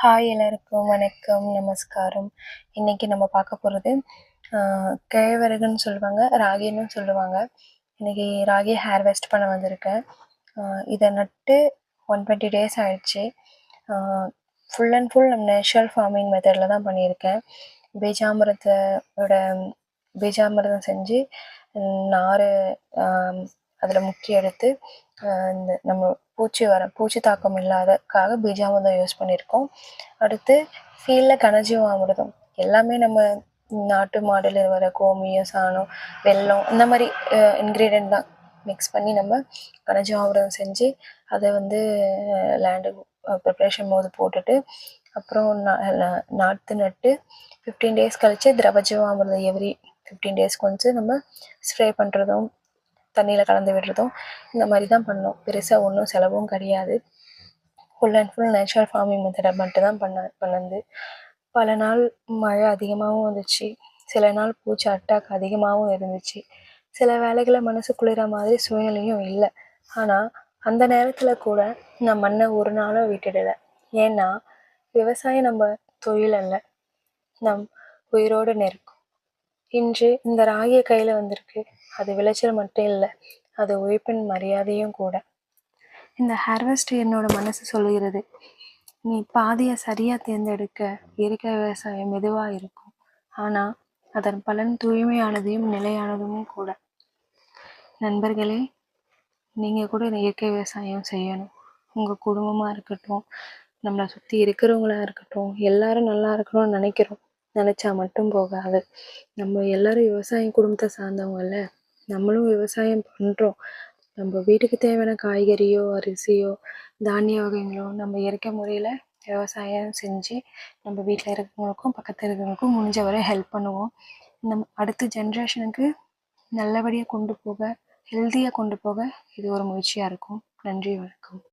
Hi எல்லாருக்கும் வணக்கம், நமஸ்காரம். இன்னைக்கு நம்ம பார்க்க போகிறது கேழ்வரகுன்னு சொல்லுவாங்க, ராகின்னு சொல்லுவாங்க. இன்னைக்கு ராகி ஹார்வெஸ்ட் பண்ண வந்திருக்கேன். இதை நட்டு 120 டேஸ் ஆயிடுச்சு. Full and full natural farming மெத்தடில் தான் பண்ணியிருக்கேன். பீஜாமிரதம் செஞ்சு நார் அதில் முக்கி எடுத்து இந்த நம்ம பூச்சி தாக்கம் இல்லாதக்காக பீஜாமிரதம் யூஸ் பண்ணியிருக்கோம். அடுத்து ஃபீல்டில் கனஜீவாமிர்தம் எல்லாமே நம்ம நாட்டு மாடுல வர கோமியம், சாணம், வெல்லம் இந்த மாதிரி இன்க்ரீடியன்ட் தான் மிக்ஸ் பண்ணி நம்ம கனஜீவாமிர்தம் செஞ்சு அதை லேண்டு ப்ரிப்ரேஷன் போது போட்டுட்டு அப்புறம் நாற்று நட்டு 15 டேஸ் கழித்து திரவஜீவாமிர்தம் எவ்ரி 15 டேஸ்க்கு வந்து நம்ம ஸ்ப்ரே பண்ணுறதும் தண்ணியில் கலந்து விடுறதும் இந்த மாதிரி தான் பண்ணோம். பெருசாக ஒன்றும் செலவும் கிடையாது. Full and full natural farming மெத்தடை மட்டும் தான் பண்ணது. பல நாள் மழை அதிகமாகவும் வந்துச்சு, சில நாள் பூச்சி அட்டாக் அதிகமாகவும் இருந்துச்சு, சில வேலைகளை மனசு குளிர மாதிரி சூழ்நிலையும் இல்லை. ஆனால் அந்த நேரத்தில் கூட நான் மண்ணை ஒரு நாளும் விட்டுடலை. ஏன்னா விவசாயம் நம்ம தொழில் அல்ல, நம் உயிரோடு நெருக்கம். இன்று இந்த ராகியை கையில் வந்திருக்கு. அது விளைச்சல் மட்டும் இல்லை, அது உழைப்பின் மரியாதையும் கூட. இந்த ஹார்வெஸ்ட் என்னோட மனசு சொல்லுகிறது, நீ பாதையை சரியாக தேர்ந்தெடுக்க இயற்கை விவசாயம் மெதுவாக இருக்கும், ஆனால் அதன் பலன் தூய்மையானதையும் நிலையானதும் கூட. நண்பர்களே, நீங்கள் கூட இயற்கை விவசாயம் செய்யணும். உங்கள் குடும்பமாக இருக்கட்டும், நம்மளை சுற்றி இருக்கிறவங்களா இருக்கட்டும், எல்லாரும் நல்லா இருக்கணும்னு நினச்சா மட்டும் போகாது. நம்ம எல்லாரும் விவசாய குடும்பத்தை சார்ந்தவங்கல்ல, நம்மளும் விவசாயம் பண்ணுறோம். நம்ம வீட்டுக்கு தேவையான காய்கறியோ, அரிசியோ, தானிய வகைகளோ நம்ம இயற்கை முறையில் விவசாயம் செஞ்சு நம்ம வீட்டில் இருக்கிறவங்களுக்கும் பக்கத்தில் இருக்கிறவங்களுக்கும் முடிஞ்ச வரை ஹெல்ப் பண்ணுவோம். நம்ம அடுத்த ஜென்ரேஷனுக்கு நல்லபடியாக கொண்டு போக, ஹெல்த்தியாக கொண்டு போக இது ஒரு முயற்சியாக இருக்கும். நன்றி, வணக்கம்.